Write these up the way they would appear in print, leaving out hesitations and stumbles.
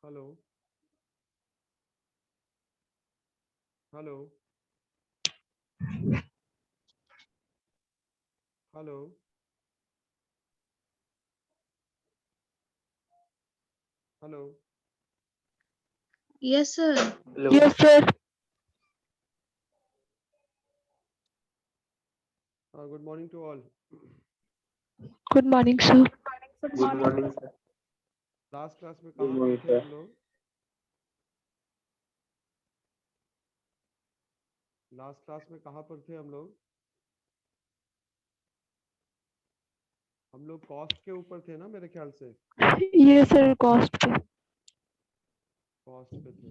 Hello. Hello. Hello. Hello. Yes, sir. Hello. Yes, sir. Good morning to all. Good morning, sir. Good morning, sir. Last class में Good कहाँ पर morning, थे sir. हम लोग? Last class में कहाँ पर थे हम लोग? हम लोग कॉस्ट के ऊपर थे ना, मेरे ख्याल से। Yes, sir. Cost पे. कॉस्ट पे थे।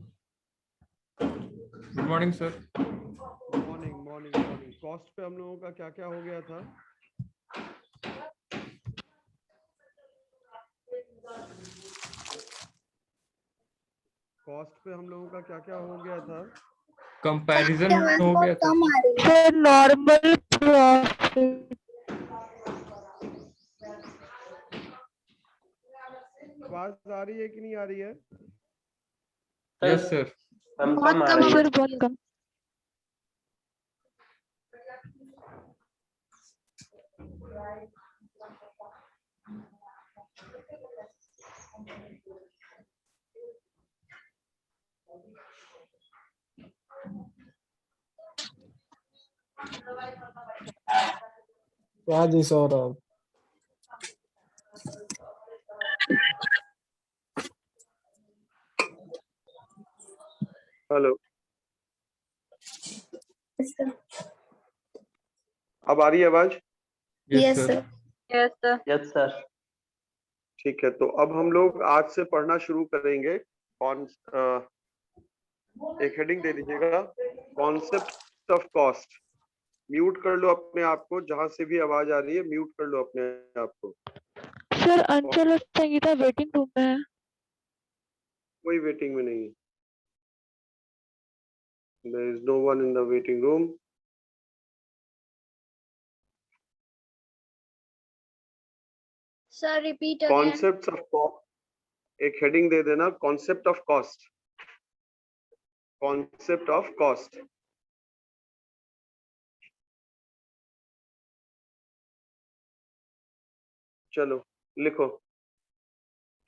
Good morning sir. Morning morning morning. Cost पे हम लोगों का क्या क्या हो गया था? कॉस्ट पे हम लोगों का क्या क्या हो गया था? कंपैरिजन हो गया था। Sir, normal profit. आवाज आ रही है कि नहीं आ रही है? Yes sir. कम बहुत कम आ कम रही Sir, है। बहुत कम. क्या जी सौरभ? हेलो। अब आ रही है आवाज? Yes sir. Yes, sir. Yes, sir. ठीक है, तो अब हम लोग आज से पढ़ना शुरू करेंगे। कौन एक हेडिंग दे दीजिएगा, कॉन्सेप्ट ऑफ कॉस्ट। म्यूट कर लो अपने आप को, जहां से भी आवाज आ रही है म्यूट कर लो अपने आप को। Sir, अंचल और संगीता वेटिंग रूम में है. कोई वेटिंग में नहीं है। There is no one in the waiting room. Sir, repeat again. Concepts of cost, एक हेडिंग दे देना, concept of cost. Concept of cost. चलो लिखो।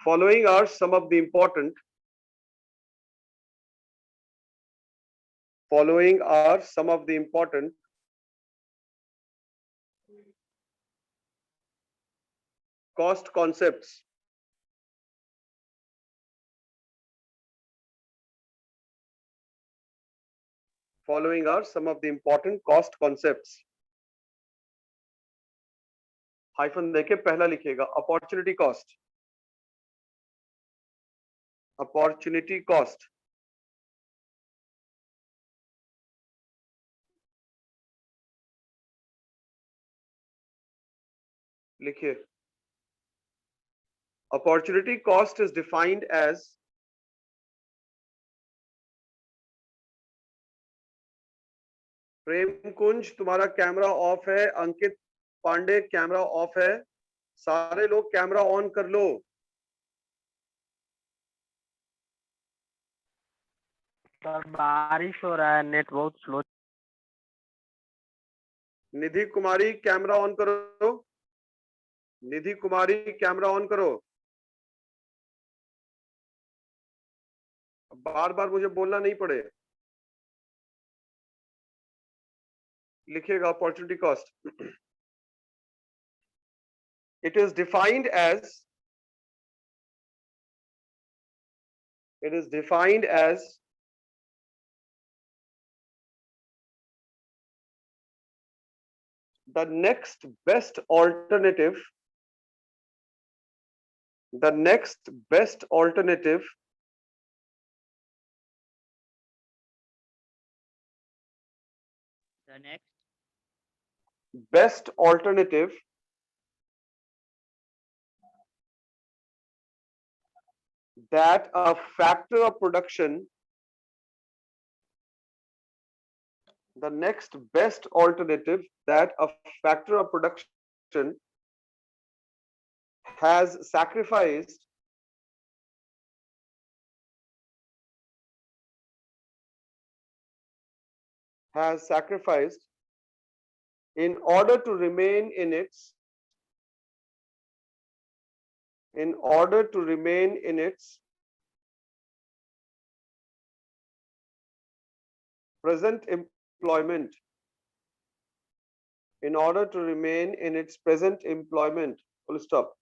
Following are some of the important following are some of the important cost concepts following are some of the important cost concepts। Hyphen देके पहला लिखिएगा opportunity cost. Opportunity cost. लिखिए, opportunity cost is defined as Prem Kunj तुम्हारा camera of है, अंकित Pandey camera off है, सारे लोग camera on कर लो। सर बारिश हो रहा है, नेट बहुत slow. Nidhi Kumari camera on करो। निधि कुमारी कैमरा ऑन करो। बार बार मुझे बोलना नहीं पड़े। लिखिएगा opportunity cost. it is defined as it is defined as the next best alternative, the next best alternative The next best alternative that a factor of production, the next best alternative that a factor of production has sacrificed has sacrificed in order to remain in its present employment, in order to remain in its present employment, full stop.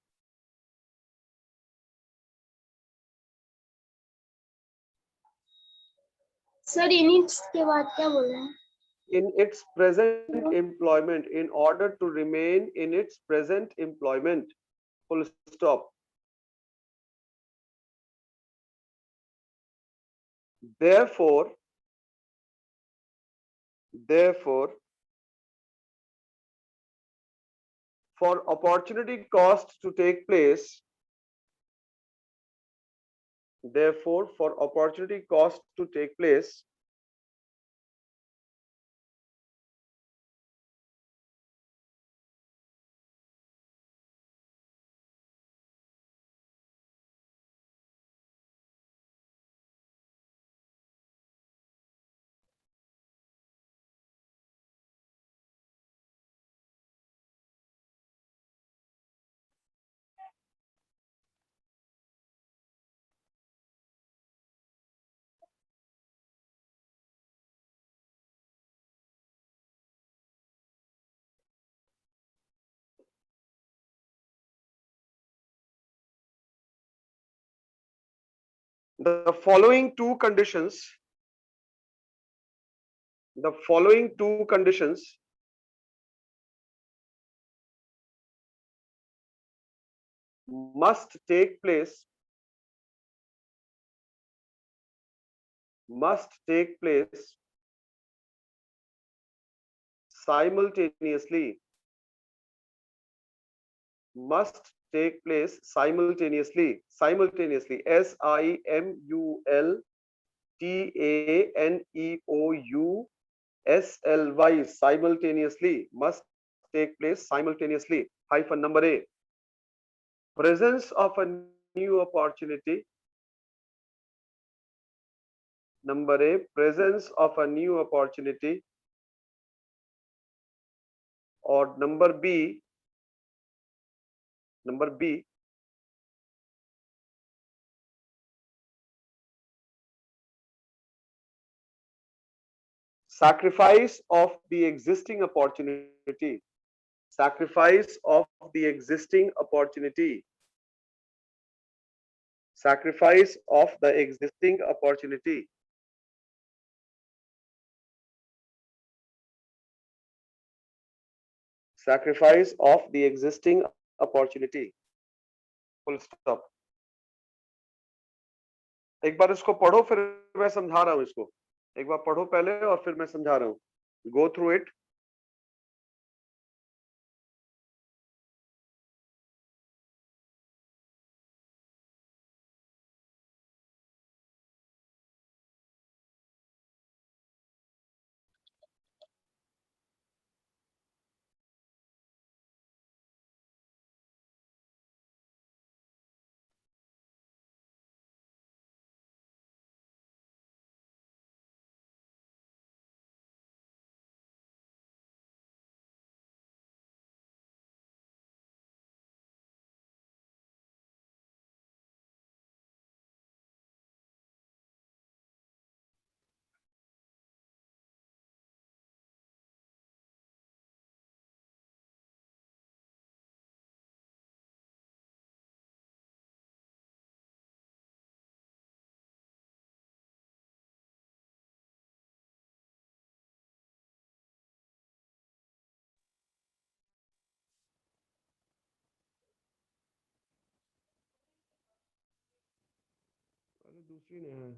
Sir units के बाद क्या बोल रहे हैं? In its present employment, in order to remain in its present employment, full stop. Therefore, for opportunity cost to take place, therefore, for opportunity cost to take place, the following two conditions must take place simultaneously, simultaneously, simultaneously, simultaneously, must take place simultaneously. Hyphen number A, presence of a new opportunity. Number A, presence of a new opportunity. Or number B, sacrifice of the existing opportunity, sacrifice of the existing opportunity, sacrifice of the existing opportunity. Sacrifice of the existing opportunity, full stop. एक बार इसको पढ़ो, फिर मैं समझा रहा हूं इसको. एक बार पढ़ो पहले और फिर मैं समझा रहा हूं. Go through it. अरे दूसरी नहीं है.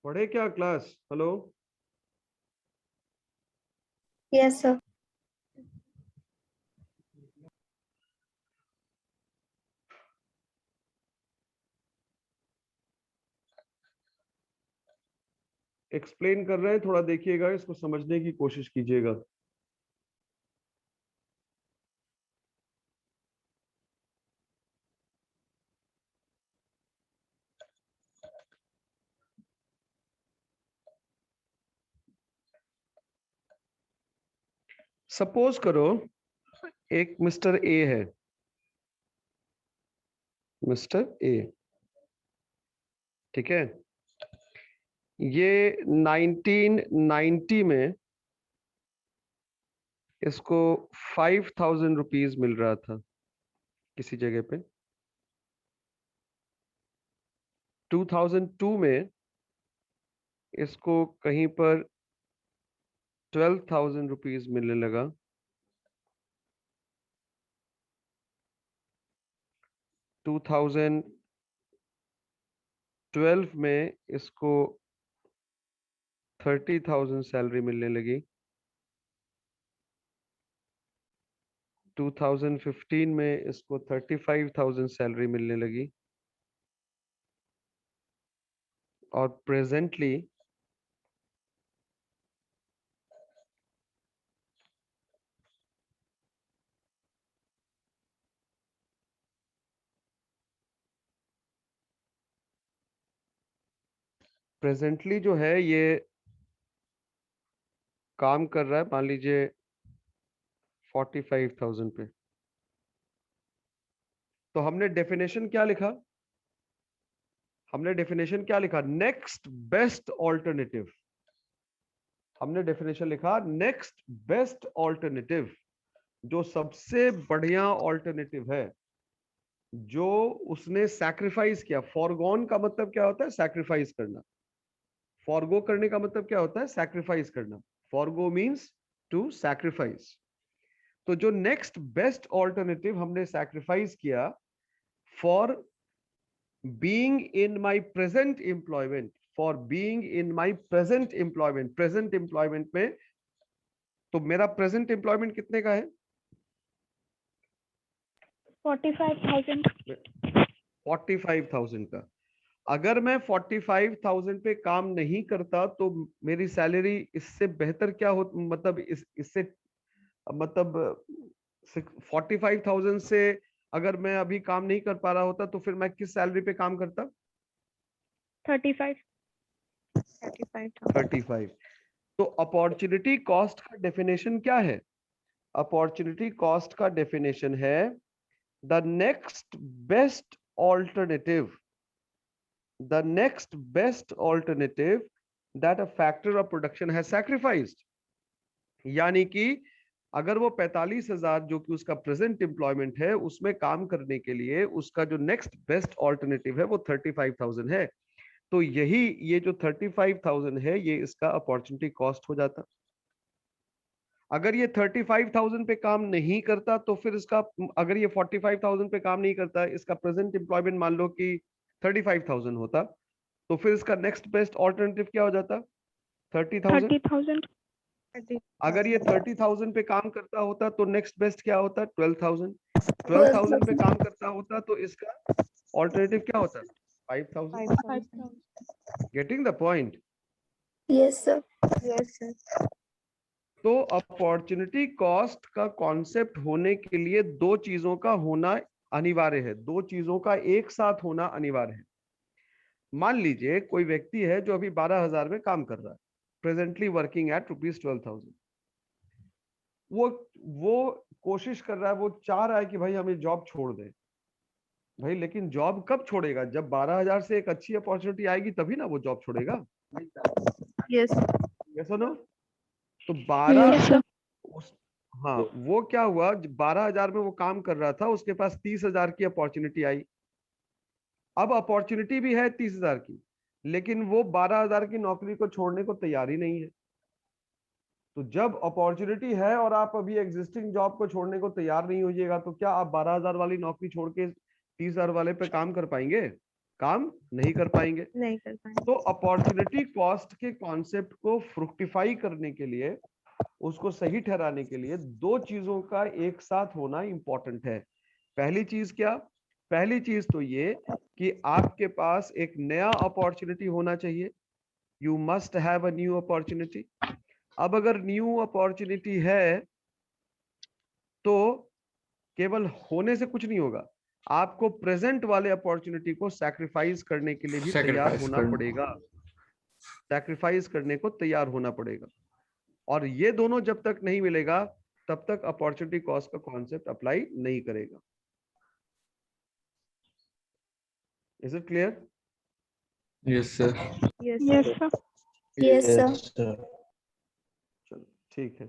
पढ़े क्या class? Hello. Yes sir. Explain कर रहे हैं, थोड़ा देखिएगा, इसको समझने की कोशिश कीजिएगा. सपोज करो एक मिस्टर ए है, मिस्टर ए, ठीक है। ये 1990 में इसको 5000 रुपीज मिल रहा था किसी जगह पे। 2002 में इसको कहीं पर 12,000 रुपीज मिलने लगा। 2012 में इसको 30,000 सैलरी मिलने लगी। 2015 में इसको 35,000 सैलरी मिलने लगी। और प्रेजेंटली जो है ये काम कर रहा है, मान लीजिए 45,000 पे। तो हमने डेफिनेशन क्या लिखा? Next best alternative. हमने डेफिनेशन लिखा नेक्स्ट बेस्ट ऑल्टरनेटिव, जो सबसे बढ़िया ऑल्टरनेटिव है, जो उसने सैक्रिफाइस किया। फॉरगॉन का मतलब क्या होता है? सैक्रिफाइस करना। फॉरगो करने का मतलब क्या होता है? सैक्रिफाइस करना। Forgo means to sacrifice. तो जो नेक्स्ट बेस्ट ऑल्टरनेटिव हमने सैक्रिफाइस किया for being in my present employment, present employment में, तो मेरा प्रेजेंट एम्प्लॉयमेंट कितने का है? 45,000 का। अगर मैं 45,000 पे काम नहीं करता तो मेरी सैलरी इससे बेहतर क्या हो, मतलब इससे मतलब 45,000 से अगर मैं अभी काम नहीं कर पा रहा होता तो फिर मैं किस सैलरी पे काम करता? 35। तो अपॉर्चुनिटी कॉस्ट का डेफिनेशन क्या है? अपॉर्चुनिटी कॉस्ट का डेफिनेशन है the next best alternative that a factor of production has sacrificed. यानी कि अगर वो 45,000 जो कि उसका प्रेजेंट एम्प्लॉयमेंट है उसमें काम करने के लिए उसका जो नेक्स्ट बेस्ट ऑल्टरनेटिव है वो 35,000 है, तो ये जो 35,000 है ये इसका अपॉर्चुनिटी कॉस्ट हो जाता। अगर ये 35,000 पे काम नहीं करता तो फिर इसका, अगर ये 45,000 पे काम नहीं करता, इसका प्रेजेंट एम्प्लॉयमेंट मान लो कि 35,000 होता, तो फिर इसका नेक्स्ट बेस्ट ऑल्टरनेटिव क्या हो जाता? 30,000। अगर ये 30,000 पे काम करता होता तो नेक्स्ट बेस्ट क्या होता? 12,000। 12,000 पे काम करता होता तो इसका ऑल्टरनेटिव क्या होता? 5,000। Getting the point? Yes sir. तो अपॉर्चुनिटी कॉस्ट का कॉन्सेप्ट होने के लिए दो चीजों का होना अनिवार्य है, दो चीजों का एक साथ होना अनिवार्य है। मान लीजिए कोई व्यक्ति है जो अभी 12,000 में काम कर रहा है, प्रेजेंटली वर्किंग एट ₹12,000। वो कोशिश कर रहा है, वो चाह रहा है कि भाई हमें जॉब छोड़ दे। भाई लेकिन जॉब कब छोड़ेगा? जब 12,000 से एक अच्छी अपॉर्चुनिटी आएगी तभी ना वो जॉब छोड़ेगा। यस और नो? तो 12 हाँ, वो क्या हुआ, 12,000 में वो काम कर रहा था, उसके पास 30,000 की अपॉर्चुनिटी आई। अब अपॉर्चुनिटी भी है 30,000 की, लेकिन वो 12,000 की नौकरी को छोड़ने को तैयार ही नहीं है। तो जब अपॉर्चुनिटी है और आप अभी एग्जिस्टिंग जॉब को छोड़ने को तैयार नहीं होइएगा तो क्या आप 12,000 वाली नौकरी छोड़ के 30,000 वाले पे काम कर पाएंगे? काम नहीं कर पाएंगे। तो अपॉर्चुनिटी कॉस्ट के कॉन्सेप्ट को फ्रुक्टिफाई करने के लिए, उसको सही ठहराने के लिए दो चीजों का एक साथ होना इंपॉर्टेंट है। पहली चीज क्या? पहली चीज तो ये कि आपके पास एक नया अपॉर्चुनिटी होना चाहिए। You must have a new opportunity. अब अगर न्यू अपॉर्चुनिटी है तो केवल होने से कुछ नहीं होगा, आपको प्रेजेंट वाले अपॉर्चुनिटी को सैक्रिफाइस करने के लिए भी तैयार होना पड़ेगा। सैक्रिफाइस करने को तैयार होना पड़ेगा। और ये दोनों जब तक नहीं मिलेगा तब तक अपॉर्चुनिटी कॉस्ट का कॉन्सेप्ट अप्लाई नहीं करेगा। Is it clear? Yes, sir. Yes, sir. Yes, sir. चलो ठीक है,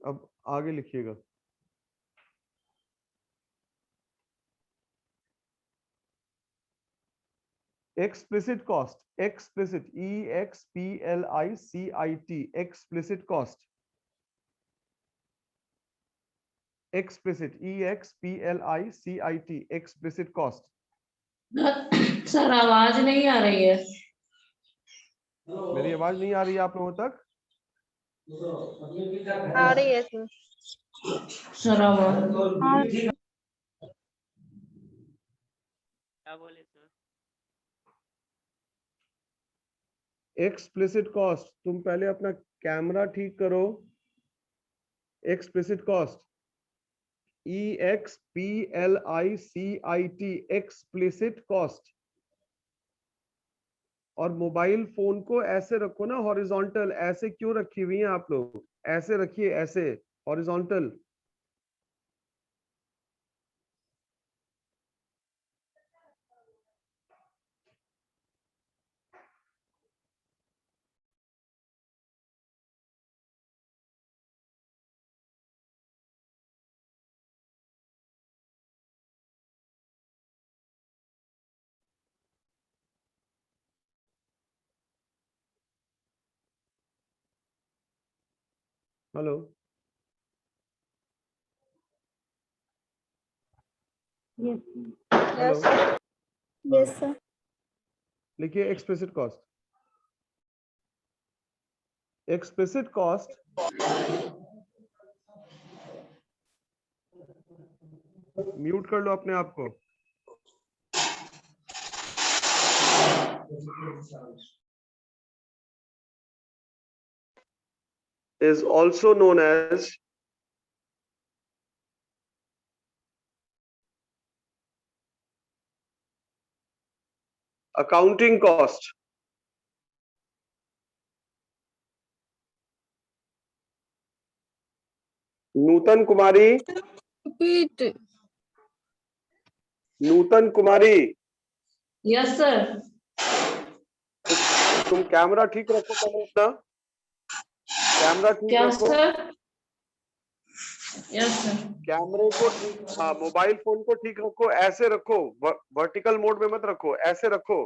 अब आगे लिखिएगा। Explicit cost, explicit EXPLICIT, explicit cost, explicit EXPLICIT, explicit cost. Sir आवाज नहीं आ रही है। मेरी आवाज नहीं आ रही है आप लोगों तक? आ रही है सर। सर आवाज क्या बोले सर? एक्सप्लिसिट कॉस्ट, तुम पहले अपना कैमरा ठीक करो। Explicit cost EXPLICIT, explicit cost. और मोबाइल फोन को ऐसे रखो ना, हॉरिजॉन्टल। ऐसे क्यों रखी हुई हैं आप लोग? ऐसे रखिए, ऐसे horizontal. Hello, hello, Yes, sir. लिखिए explicit cost. Explicit cost mute कर लो अपने आप को। is also known as accounting cost। Nutan Kumari, Repeat. Nutan Kumari, yes sir. तुम कैमरा ठीक रखो पहले अपना, कैमरा ठीक क्या रखो। सर? Yes sir. कैमरे को ठीक, हाँ, मोबाइल फोन को ठीक रखो। ऐसे रखो, वर्टिकल मोड में मत रखो, ऐसे रखो।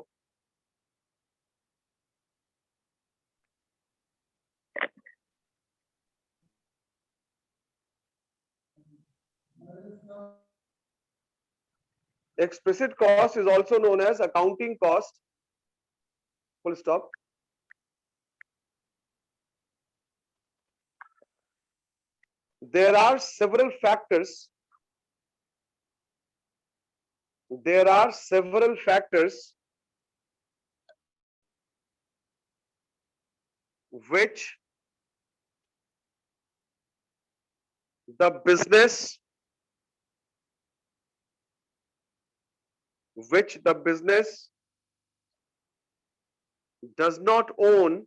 Explicit cost is also known as accounting cost. Full stop. There are several factors. There are several factors which the business does not own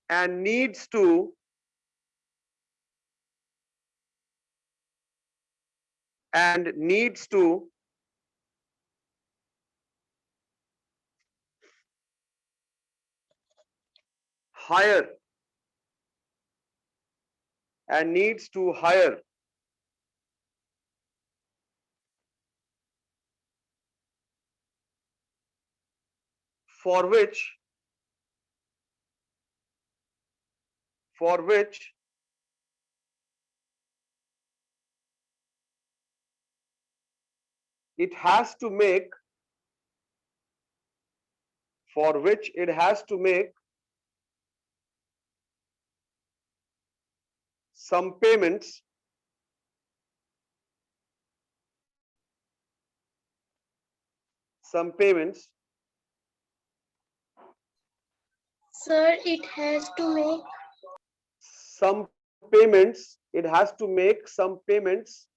and needs to hire for which it has to make some payments Sir, it has to make some payments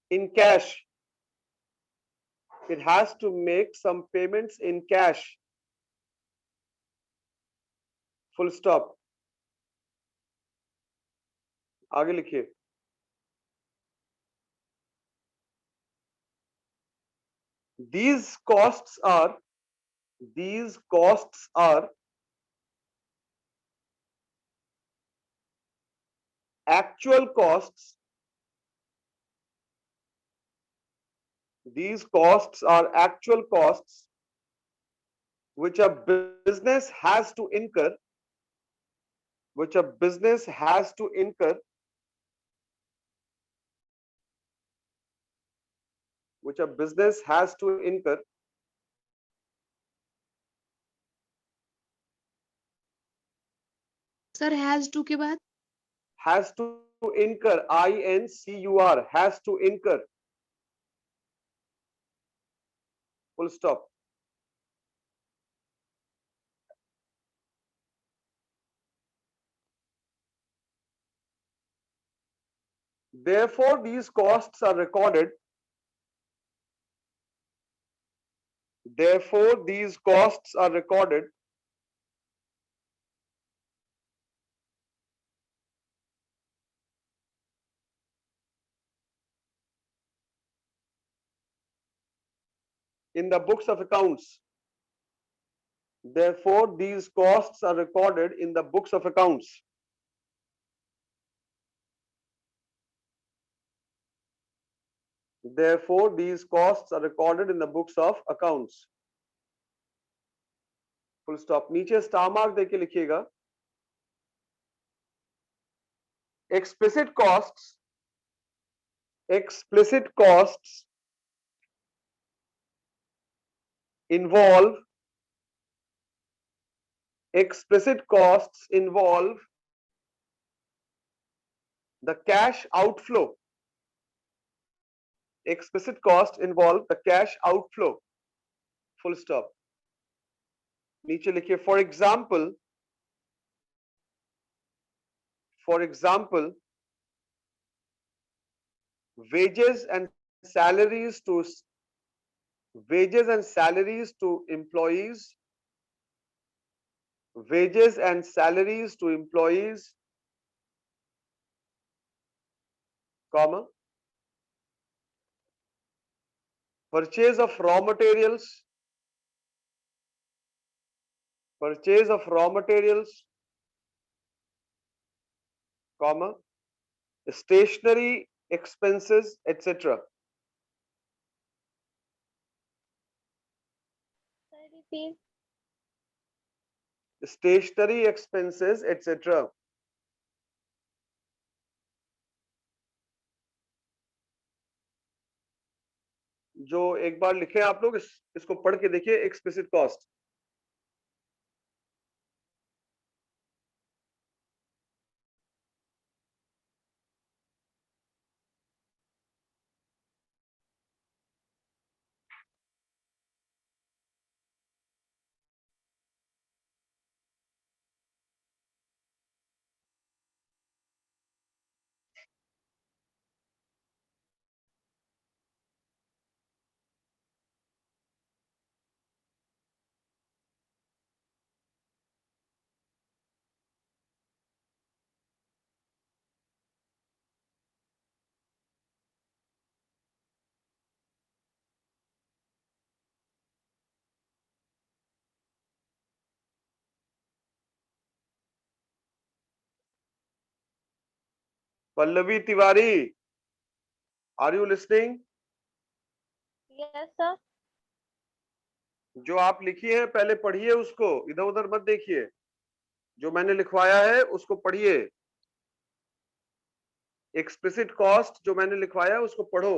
in cash. It has to make some payments in cash. Full stop. आगे लिखिए. These costs are actual costs. These costs are actual costs which a business has to incur, which a business has to incur, which a business has to incur sir has to के बाद has to incur, INCUR, has to incur, full stop. Therefore these costs are recorded, therefore these costs are recorded in the books of accounts. Therefore these costs are recorded in the books of accounts. Therefore these costs are recorded in the books of accounts. Full stop. नीचे star mark देके लिखिएगा. Explicit costs involve the cash outflow. Explicit costs involve the cash outflow. Full stop. नीचे लिखिए for example wages and salaries to employees, wages and salaries to employees, comma, purchase of raw materials, comma, stationery expenses, etc. Repeat. Stationery expenses, etc. जो एक बार लिखे आप लोग, इसको पढ़ के देखिए. Explicit cost. Pallavi Tiwari, are you listening? Yes, sir. जो आप लिखी है पहले पढ़िए उसको, इधर उधर मत देखिए. जो मैंने लिखवाया है उसको पढ़िए. एक्सप्लिसिट कॉस्ट जो मैंने लिखवाया है उसको पढ़ो.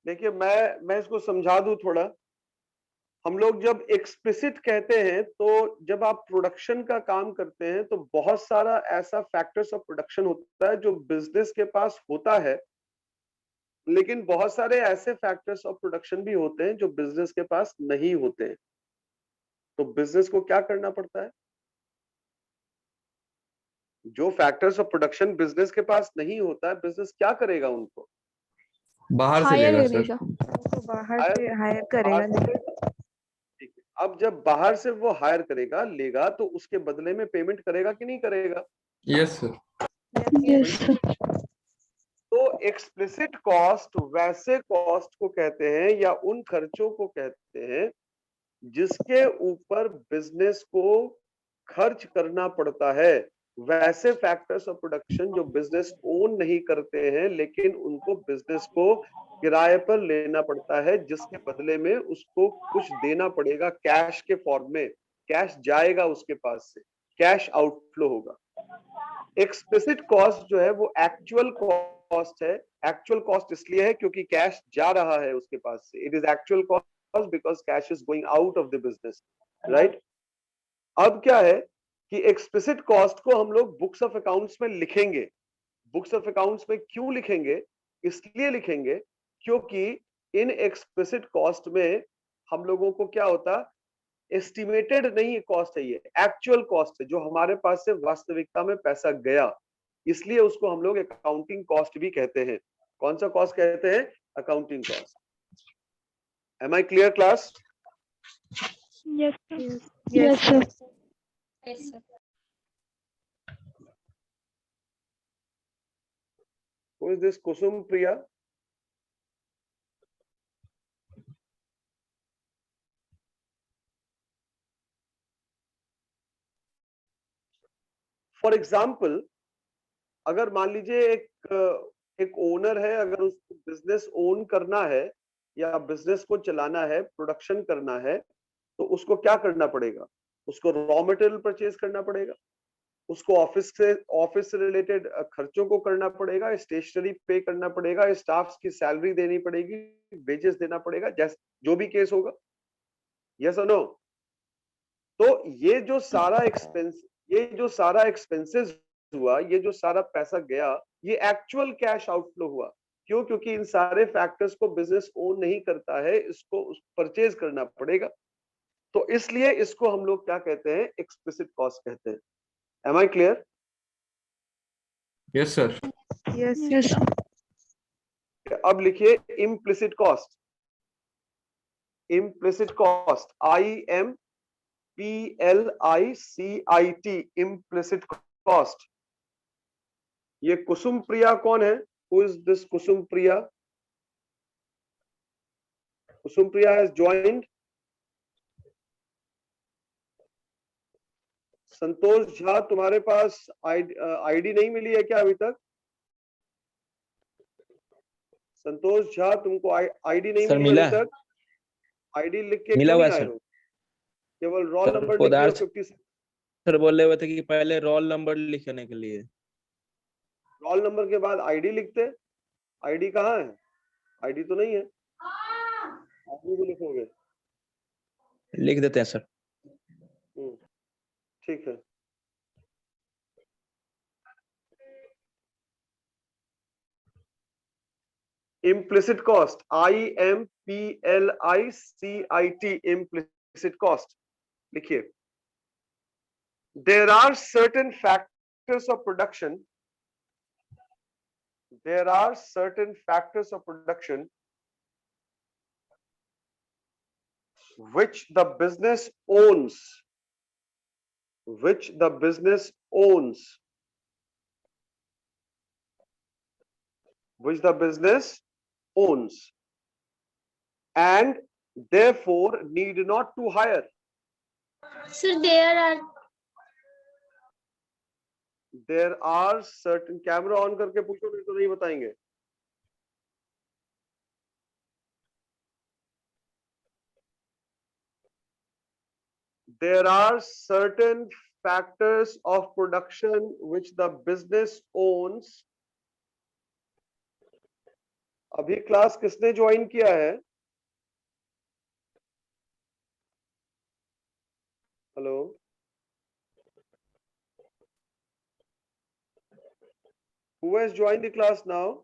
देखिए मैं इसको समझा दूं थोड़ा. हम लोग जब एक्सप्लिसिट कहते हैं तो जब आप प्रोडक्शन का काम करते हैं तो बहुत सारा ऐसा फैक्टर्स ऑफ प्रोडक्शन होता है जो बिजनेस के पास होता है, लेकिन बहुत सारे ऐसे फैक्टर्स ऑफ प्रोडक्शन भी होते हैं जो बिजनेस के पास नहीं होते हैं। तो बिजनेस को क्या करना पड़ता है? जो फैक्टर्स ऑफ प्रोडक्शन बिजनेस के पास नहीं होता है, बिजनेस क्या करेगा उनको? बाहर से हायर लेगा सर। करेगा। तो बाहर हायर से हायर करेगा बाहर से, ठीक है। अब जब बाहर से वो हायर करेगा, लेगा, तो उसके बदले में पेमेंट करेगा कि नहीं करेगा? Yes sir. Yes sir. तो एक्सप्लिसिट कॉस्ट वैसे कॉस्ट को कहते हैं या उन खर्चों को कहते हैं जिसके ऊपर बिजनेस को खर्च करना पड़ता है। वैसे फैक्टर्स ऑफ प्रोडक्शन जो बिजनेस ओन नहीं करते हैं लेकिन उनको बिजनेस को किराए पर लेना पड़ता है, जिसके बदले में उसको कुछ देना पड़ेगा कैश के फॉर्म में। कैश जाएगा उसके पास से, कैश आउटफ्लो होगा। एक्सप्लिसिट कॉस्ट जो है वो एक्चुअल कॉस्ट है। एक्चुअल कॉस्ट इसलिए है क्योंकि कैश जा रहा है उसके पास से। It is actual cost because cash is going out of the business, right? अब क्या है कि एक्सप्लिसिट कॉस्ट को हम लोग बुक्स ऑफ अकाउंट्स में लिखेंगे। बुक्स ऑफ अकाउंट्स में क्यों लिखेंगे? इसलिए लिखेंगे क्योंकि इन एक्सप्लिसिट कॉस्ट में हम लोगों को क्या होता, एस्टिमेटेड नहीं कॉस्ट है, ये एक्चुअल कॉस्ट है जो हमारे पास से वास्तविकता में पैसा गया, इसलिए उसको हम लोग अकाउंटिंग कॉस्ट भी कहते हैं। कौन सा कॉस्ट कहते हैं? Accounting cost. Am I clear class? Yes sir. Yes yes sir. Yes, sir. Who is this Kusum Priya? For example, अगर मान लीजिए एक ओनर है, अगर उसको बिजनेस ओन करना है या बिजनेस को चलाना है, प्रोडक्शन करना है, तो उसको क्या करना पड़ेगा? उसको रॉ मटेरियल परचेज करना पड़ेगा, उसको ऑफिस से रिलेटेड खर्चों को करना पड़ेगा, स्टेशनरी पे करना पड़ेगा, स्टाफ की सैलरी देनी पड़ेगी, वेजेस देना पड़ेगा, जैसे जो भी केस होगा। यस और नो? तो ये जो सारा एक्सपेंसेस हुआ, ये जो सारा पैसा गया, ये एक्चुअल कैश आउटफ्लो हुआ। क्यों? क्योंकि इन सारे फैक्टर्स को बिजनेस ओन नहीं करता है, इसको परचेज करना पड़ेगा। तो इसलिए इसको हम लोग क्या कहते हैं? एक्सप्लिसिट कॉस्ट कहते हैं। Am I clear? Yes sir. Yes yes अब लिखिए implicit cost. Implicit cost, IMPLICIT, implicit cost. ये कुसुम प्रिया कौन है? Who is this Kusum Priya? Kusum Priya has joined. Santosh Jha, तुम्हारे पास आईडी नहीं मिली है क्या अभी तक? संतोष झा, तुमको आईडी नहीं सर मिली मिला अभी तक? आईडी लिख के मिला क्यों हुआ नहीं आए सर। हो? केवल रोल सर नंबर पोदार लिखिए। 50 सर बोले हुए थे कि पहले रोल नंबर लिखने के लिए। रोल नंबर के बाद आईडी लिखते। आईडी कहाँ है? आईडी तो नहीं है। आईडी भी लिखोगे? लिख देते हैं सर। ठीक है। Implicit cost, IMPLICIT, implicit cost लिखिए। There are certain factors of production. There are certain factors of production which the business owns. Which the business owns. Which the business owns. And therefore need not to hire. Sir, There are certain, camera on करके पूछो, नहीं तो नहीं बताएंगे। There are certain factors of production which the business owns. अभी class किसने join किया है? Who has joined the class now?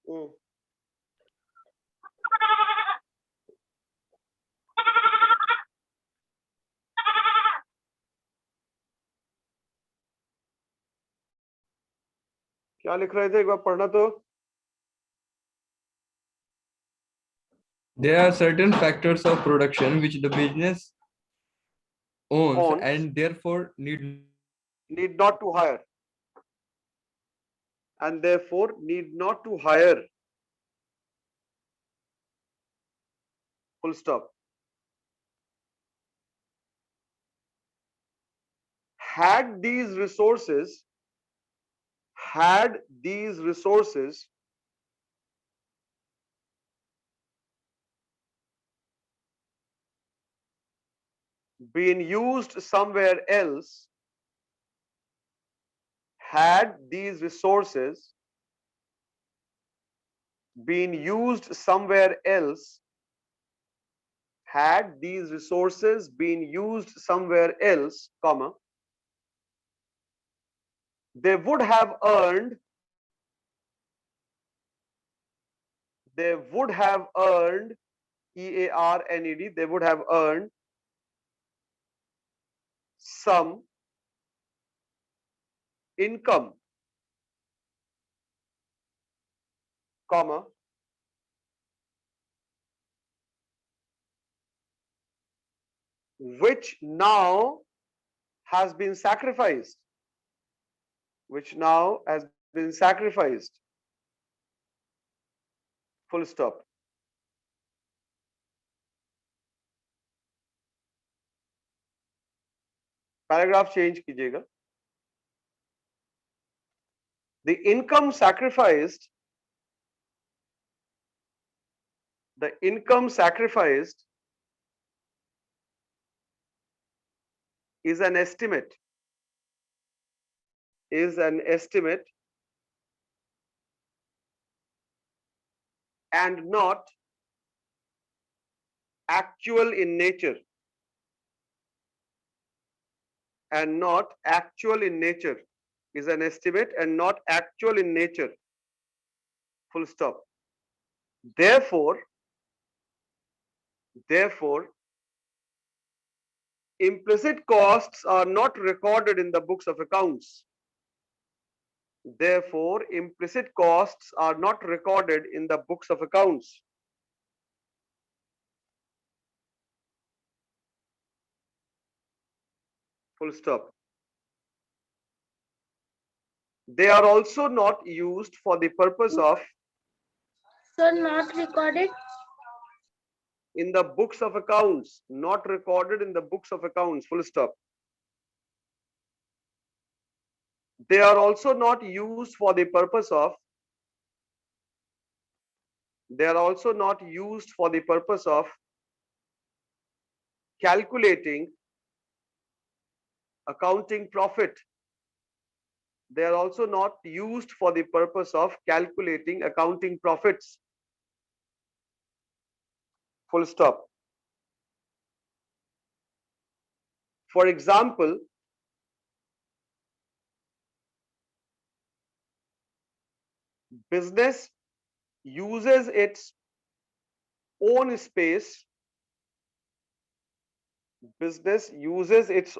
Hmm. क्या लिख रहे थे एक बार पढ़ना तो. There are certain factors of production which the business owns Owns. and therefore need Not to hire. And therefore need not to hire. Full stop. Had these resources been used somewhere else, had these resources been used somewhere else, had these resources been used somewhere else, comma, they would have earned EARNED, they would have earned some income, comma, which now has been sacrificed, full stop. Paragraph change कीजिएगा. The income sacrificed is an estimate and not actual in nature, is an estimate and not actual in nature, full stop. Therefore implicit costs are not recorded in the books of accounts. Therefore implicit costs are not recorded in the books of accounts. Full stop. They are also not used for the purpose of So not recorded. in the books of accounts, not recorded in the books of accounts, full stop. They are also not used for the purpose of calculating accounting profit. They are also not used for the purpose of calculating accounting profits, full stop. For example, business uses its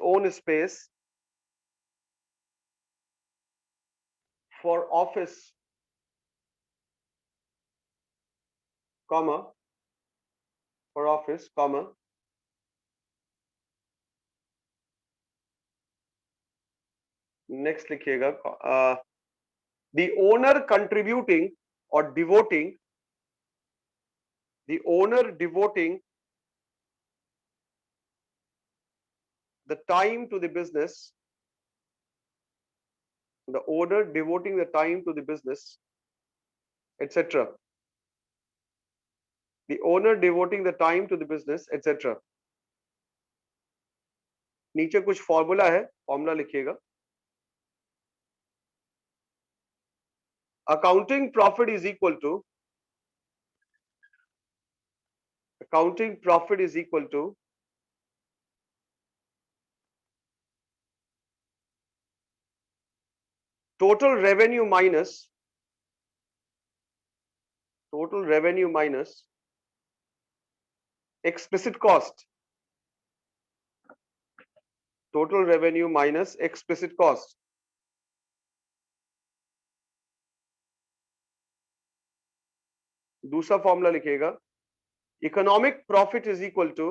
own space for office, comma, next लिखिएगा, the owner contributing or devoting the time to the business, the owner devoting the time to the business, etc. the owner devoting the time to the business, etc. नीचे कुछ formula है, formula लिखिएगा. Accounting profit is equal to total revenue minus explicit cost. Total revenue minus explicit cost. दूसरा formula लिखिएगा. Economic profit is equal to,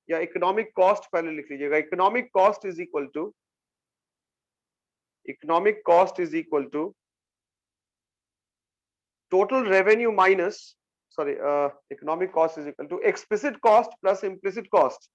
या economic cost पहले लिख लीजिएगा. Economic cost is equal to total revenue minus, sorry, economic cost is equal to explicit cost plus implicit cost.